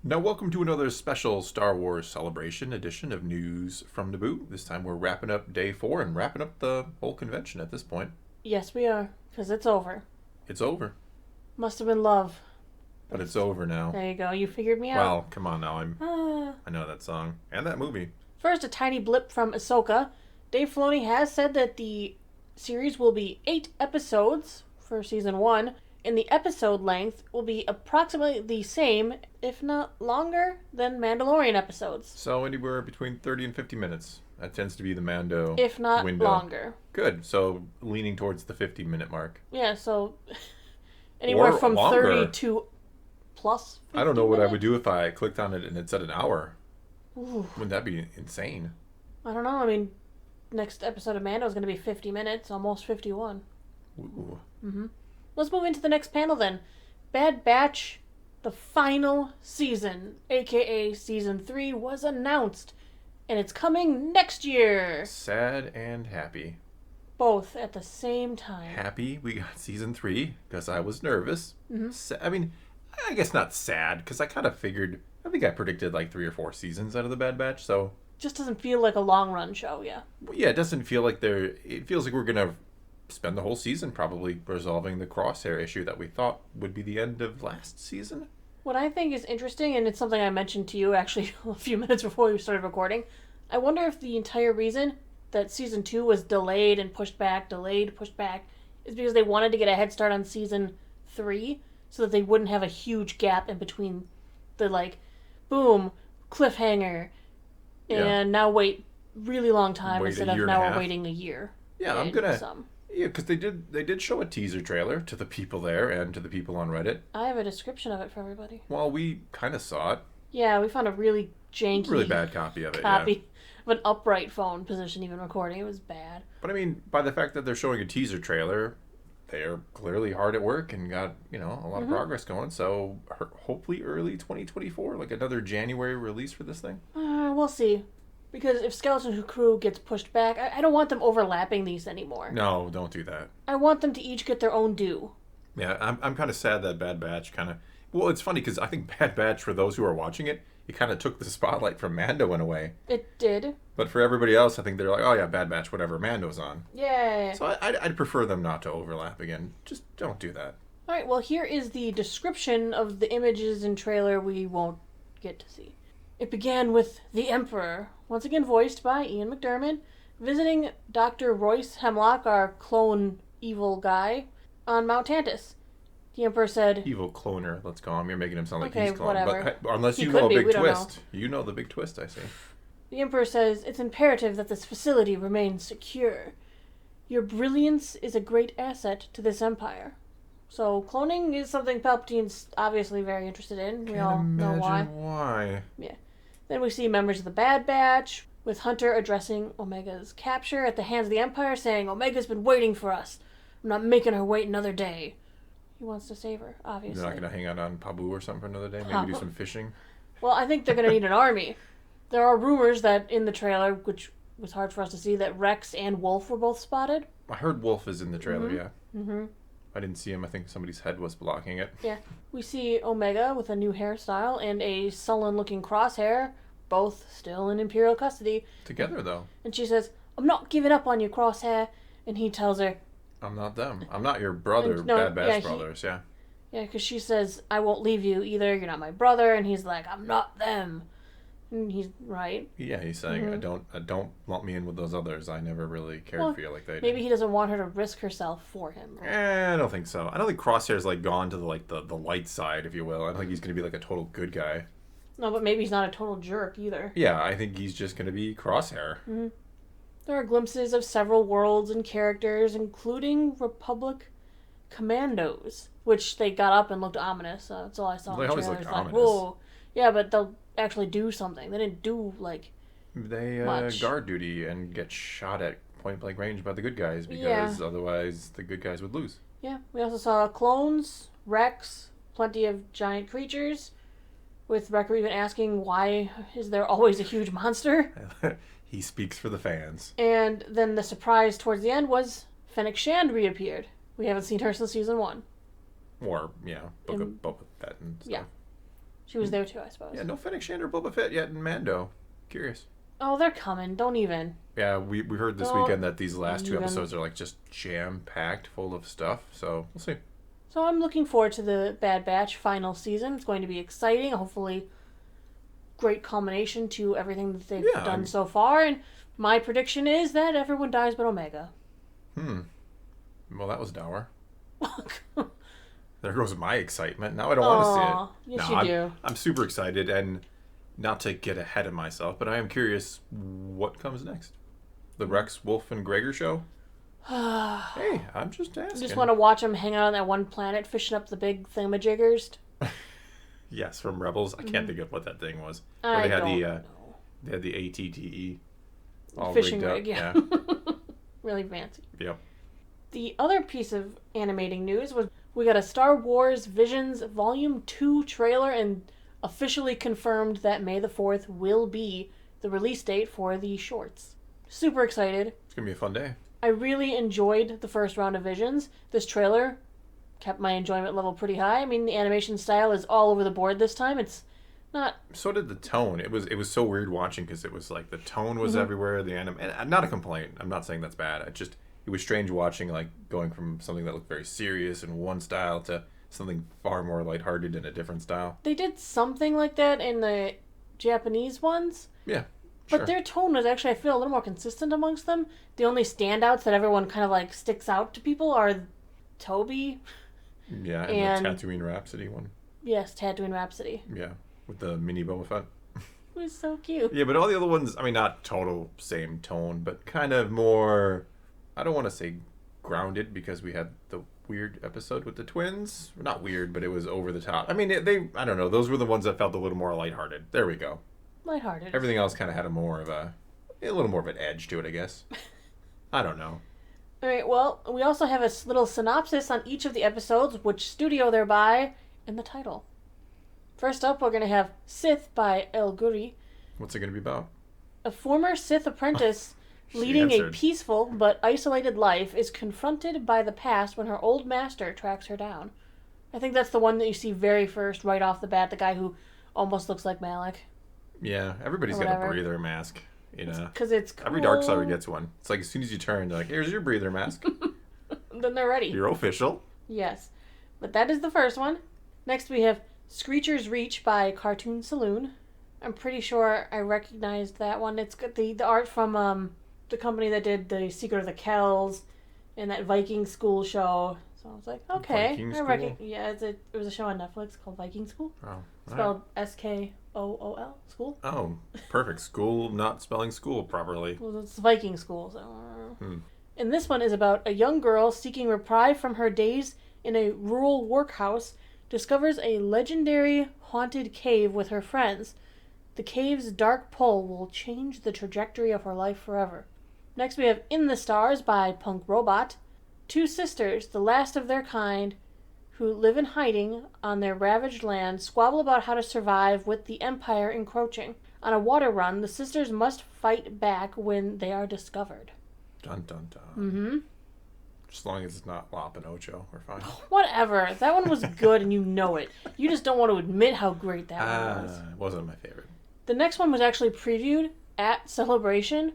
Now, welcome to another special Star Wars Celebration edition of News from Naboo. This time we're wrapping up day 4 and wrapping up the whole convention at this point. Yes, we are, because it's over. It's over. Must have been love. But it's over now. There you go. You figured me out. Well, come on now. I know that song. And that movie. First, a tiny blip from Ahsoka. Dave Filoni has said that the series will be 8 episodes for season 1, and the episode length will be approximately the same, if not longer, than Mandalorian episodes. So anywhere between 30 and 50 minutes. That tends to be the Mando If not window. longer. Good. So leaning towards the 50-minute mark. Yeah, so anywhere Or from longer. 30 to plus 50 I don't know what I minutes? would do if I clicked on it and it said an hour. Ooh. Wouldn't that be insane? I don't know. I mean, next episode of Mando is going to be 50 minutes, almost 51. Ooh. Let's move into the next panel then. Bad Batch, the final season, aka season 3, was announced. And it's coming next year. Sad and happy. Both at the same time. Happy we got season 3 because I was nervous. Mm-hmm. I mean, I guess not sad because I kind of figured, I think I predicted like 3 or 4 seasons out of the Bad Batch. So Just doesn't feel like a long run show, yeah. yeah, it doesn't feel like it feels like we're going to spend the whole season probably resolving the Crosshair issue that we thought would be the end of last season. What I think is interesting, and it's something I mentioned to you actually a few minutes before we started recording, I wonder if the entire reason that season 2 was delayed and pushed back, is because they wanted to get a head start on season 3 so that they wouldn't have a huge gap in between the, like, boom, cliffhanger, and now wait really long time Wait instead a of year and now a we're half. waiting a year. Yeah, I'm and gonna. some. Yeah, because they did show a teaser trailer to the people there and to the people on Reddit. I have a description of it for everybody. Well, we kind of saw it. Yeah, we found a really janky Really bad copy of it. copy of an upright phone position even recording. It was bad. But I mean, by the fact that they're showing a teaser trailer, they're clearly hard at work and got, a lot of progress going. So hopefully early 2024, like another January release for this thing. We'll see. Because if Skeleton Crew gets pushed back, I don't want them overlapping these anymore. No, don't do that. I want them to each get their own due. Yeah, I'm kind of sad that Bad Batch kind of... Well, it's funny because I think Bad Batch, for those who are watching it, it kind of took the spotlight from Mando in a way. It did. But for everybody else, I think they're like, oh yeah, Bad Batch, whatever, Mando's on. Yeah. So I'd prefer them not to overlap again. Just don't do that. Alright, well here is the description of the images and trailer we won't get to see. It began with the Emperor, once again voiced by Ian McDiarmid, visiting Dr. Royce Hemlock, our clone evil guy, on Mount Tantus. The Emperor said, Evil cloner, let's call him. You're making him sound like Okay, he's cloned. whatever. But unless He you could know a be, big we don't twist. You know the big twist, I see. The Emperor says, it's imperative that this facility remains secure. Your brilliance is a great asset to this empire. So cloning is something Palpatine's obviously very interested in. We all know why. Why? Yeah. Then we see members of the Bad Batch, with Hunter addressing Omega's capture at the hands of the Empire, saying, Omega's been waiting for us. I'm not making her wait another day. He wants to save her, obviously. You're not going to hang out on Pabu or something for another day? Maybe do Pabu. some fishing? Well, I think they're going to need an army. There are rumors that in the trailer, which was hard for us to see, that Rex and Wolf were both spotted. I heard Wolf is in the trailer, yeah. Mm-hmm. I didn't see him. I think somebody's head was blocking it. Yeah. We see Omega with a new hairstyle and a sullen-looking crosshair, both still in Imperial custody. Together, though. And she says, I'm not giving up on you, Crosshair. And he tells her, I'm not them. I'm not your brother, No, Bad Batch yeah, brothers, yeah. yeah, because she says, I won't leave you either. You're not my brother. And he's like, I'm not them. And he's right. Yeah, he's saying, I don't lump me in with those others. I never really cared for you like they did. Maybe he doesn't want her to risk herself for him. I don't think so. I don't think Crosshair's like gone to the light side, if you will. I don't think he's going to be like a total good guy. No, but maybe he's not a total jerk either. Yeah, I think he's just going to be Crosshair. Mm-hmm. There are glimpses of several worlds and characters, including Republic commandos, which they got up and looked ominous. That's all I saw. They in the always trailer. looked It's like, ominous. whoa. Yeah, but they'll actually do something. They didn't do, like, They much. guard duty and get shot at point-blank range by the good guys because otherwise the good guys would lose. Yeah, we also saw clones, Rex, plenty of giant creatures, with Wrecker even asking why is there always a huge monster? He speaks for the fans. And then the surprise towards the end was Fennec Shand reappeared. We haven't seen her since season 1. Or, Book of Boba Fett and stuff. Yeah. She was there too, I suppose. Yeah, no Fennec Shand or Boba Fett yet in Mando. Curious. Oh, they're coming. Don't even. Yeah, we heard this weekend that these last 2 episodes are like just jam-packed full of stuff, so we'll see. So I'm looking forward to the Bad Batch final season. It's going to be exciting. Hopefully, great culmination to everything that they've done so far. And my prediction is that everyone dies but Omega. Well, that was dour. There goes my excitement. Now I don't want to see it. Yes, you do. I'm super excited, and not to get ahead of myself, but I am curious what comes next. The Rex, Wolf, and Gregor show? Hey, I'm just asking. You just want to watch them hang out on that one planet, fishing up the big thingamajiggers? Yes, from Rebels. I can't think of what that thing was. They had the ATTE all fishing rigged up. rig, yeah. Really fancy. Yep. The other piece of animating news was we got a Star Wars Visions Volume 2 trailer and officially confirmed that May the 4th will be the release date for the shorts. Super excited. It's going to be a fun day. I really enjoyed the first round of Visions. This trailer kept my enjoyment level pretty high. I mean, the animation style is all over the board this time. It's not... So did the tone. It was so weird watching because it was like the tone was everywhere. The and not a complaint. I'm not saying that's bad. It was strange watching, like, going from something that looked very serious in one style to something far more lighthearted in a different style. They did something like that in the Japanese ones. Yeah. Sure. But their tone was actually, I feel, a little more consistent amongst them. The only standouts that everyone kind of, like, sticks out to people are Toby. Yeah, and the Tatooine Rhapsody one. Yes, Tatooine Rhapsody. Yeah, with the mini Boba Fett. It was so cute. Yeah, but all the other ones, I mean, not total same tone, but kind of more, I don't want to say grounded because we had the weird episode with the twins. Not weird, but it was over the top. I mean, I don't know, those were the ones that felt a little more lighthearted. There we go. Lighthearted. Everything else kind of had a little more of an edge to it, I guess. I don't know. All right, well, we also have a little synopsis on each of the episodes, which studio they're by, and the title. First up, we're going to have Sith by El Guri. What's it going to be about? A former Sith apprentice leading a peaceful but isolated life is confronted by the past when her old master tracks her down. I think that's the one that you see very first, right off the bat, the guy who almost looks like Malak. Yeah, everybody's got a breather mask. You know, because it's cool. Every Darksider gets one. It's like as soon as you turn, they're like, "Here's your breather mask." Then they're ready. You're official. Yes, but that is the first one. Next we have Screecher's Reach by Cartoon Saloon. I'm pretty sure I recognized that one. It's got the art from the company that did the Secret of the Kells and that Viking School show. So I was like, okay, Viking School? Yeah, it was a show on Netflix called Viking School. Oh, spelled Skool. School. Oh, perfect. School, not spelling school properly. Well, it's Viking School. So. And this one is about a young girl seeking reprieve from her days in a rural workhouse, discovers a legendary haunted cave with her friends. The cave's dark pull will change the trajectory of her life forever. Next we have In the Stars by Punk Robot. Two sisters, the last of their kind, who live in hiding on their ravaged land, squabble about how to survive with the Empire encroaching. On a water run, the sisters must fight back when they are discovered. Dun dun dun. Mm-hmm. As long as it's not Lop and Ocho, we're fine. Whatever. That one was good and you know it. You just don't want to admit how great that one was. It wasn't my favorite. The next one was actually previewed at Celebration.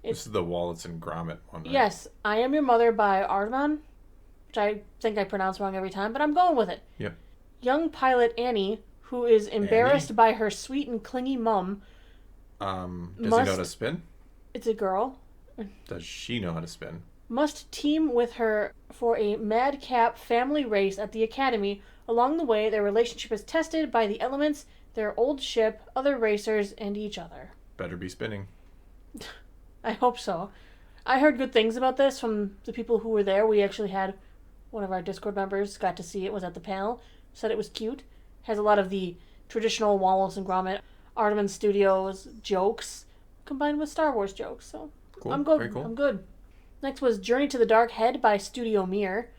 This is the Wallace and Gromit one, right? Yes. I Am Your Mother by Aardman, which I think I pronounce wrong every time, but I'm going with it. Yep. Young pilot Annie, who is embarrassed by her sweet and clingy mum. Does he know how to spin? It's a girl. Does she know how to spin? Must team with her for a madcap family race at the academy. Along the way, their relationship is tested by the elements, their old ship, other racers, and each other. Better be spinning. I hope so. I heard good things about this from the people who were there. We actually had one of our Discord members got to see it, was at the panel, said it was cute. Has a lot of the traditional Wallace and Gromit, Aardman Studios jokes combined with Star Wars jokes. So cool. I'm good. Very cool. I'm good. Next was Journey to the Dark Head by Studio Mir.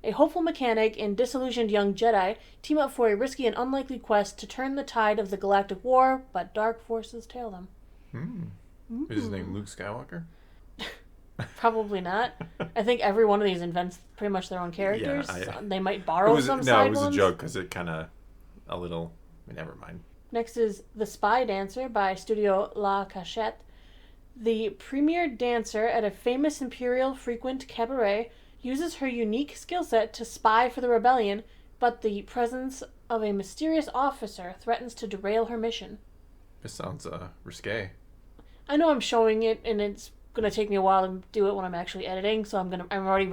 A hopeful mechanic and disillusioned young Jedi team up for a risky and unlikely quest to turn the tide of the galactic war, but dark forces tail them. Is his name Luke Skywalker? Probably not. I think every one of these invents pretty much their own characters. Yeah, they might borrow some side it was ones. a joke because it kind of a little Never mind. Next is The Spy Dancer by Studio La Cachette. The premier dancer at a famous Imperial frequent cabaret uses her unique skill set to spy for the rebellion, but the presence of a mysterious officer threatens to derail her mission. This sounds risque. I know I'm showing it, and it's gonna take me a while to do it when I'm actually editing, so I'm already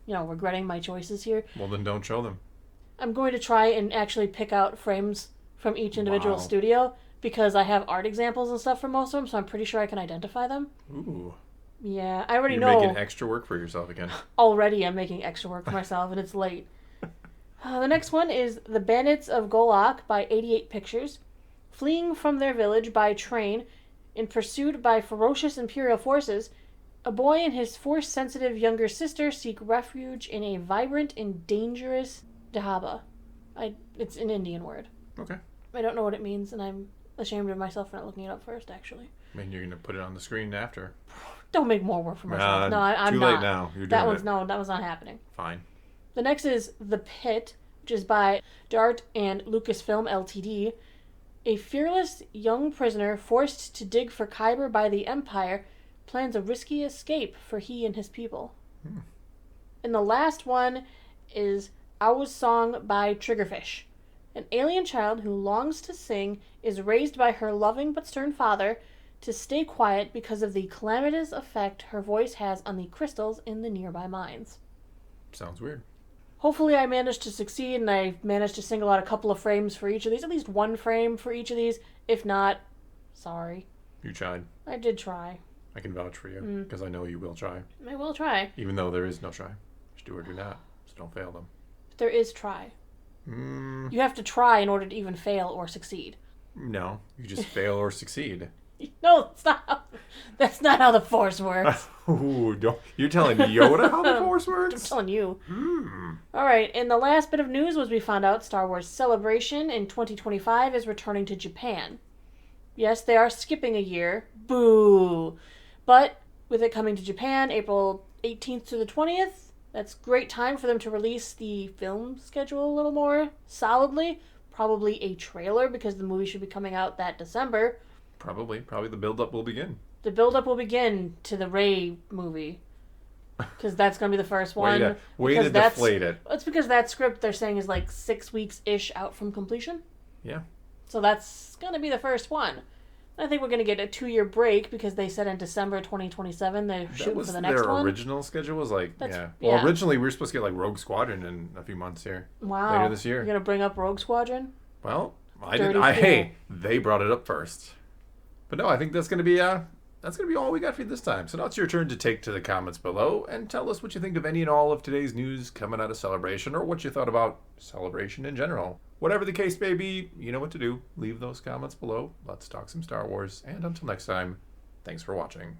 regretting my choices here. Well, then don't show them. I'm going to try and actually pick out frames from each individual Wow. studio, because I have art examples and stuff for most of them, so I'm pretty sure I can identify them. Ooh. Yeah, I already You're know. making extra work for yourself again. Already I'm making extra work for myself, and it's late. The next one is The Bandits of Golak by 88 Pictures. Fleeing from their village by train and pursued by ferocious Imperial forces, a boy and his force-sensitive younger sister seek refuge in a vibrant and dangerous dhaba. It's an Indian word. Okay. I don't know what it means, and I'm ashamed of myself for not looking it up first, actually. I mean, you're going to put it on the screen after. Don't make more work for myself. No, I'm too not. late now. You're That doing one's it. no, that was not happening. Fine. The next is The Pit, which is by Dart and Lucasfilm Ltd. A fearless young prisoner forced to dig for Kyber by the Empire plans a risky escape for he and his people. And the last one is Owl's Song by Triggerfish. An alien child who longs to sing is raised by her loving but stern father to stay quiet because of the calamitous effect her voice has on the crystals in the nearby mines. Sounds weird. Hopefully I managed to succeed, and I managed to single out a couple of frames for each of these, at least one frame for each of these. If not, sorry. You tried. I did try. I can vouch for you, because I know you will try. I will try. Even though there is no try. Just do or do not. So don't fail them. There is try. You have to try in order to even fail or succeed. No. You just fail or succeed. No, stop. That's not how the Force works. Ooh, you're telling Yoda how the Force works? I'm telling you. Alright, and the last bit of news was we found out Star Wars Celebration in 2025 is returning to Japan. Yes, they are skipping a year. Boo! But with it coming to Japan, April 18th to the 20th, that's great time for them to release the film schedule a little more solidly. Probably a trailer, because the movie should be coming out that December. Probably the build-up will begin. The build-up will begin to the Rey movie. Because that's going to be the first one. Way to deflate it. It's because that script they're saying is like 6 weeks-ish out from completion. Yeah. So that's going to be the first one. I think we're going to get a 2-year break, because they said in December 2027 they're shooting for the next one. Their original schedule was like, Yeah. Well, originally we were supposed to get like Rogue Squadron in a few months here. Wow. Later this year. You're going to bring up Rogue Squadron? Well, Dirty fool. hey, they brought it up first. But no, I think that's gonna be all we got for you this time. So now it's your turn to take to the comments below and tell us what you think of any and all of today's news coming out of Celebration, or what you thought about Celebration in general. Whatever the case may be, you know what to do. Leave those comments below. Let's talk some Star Wars. And until next time, thanks for watching.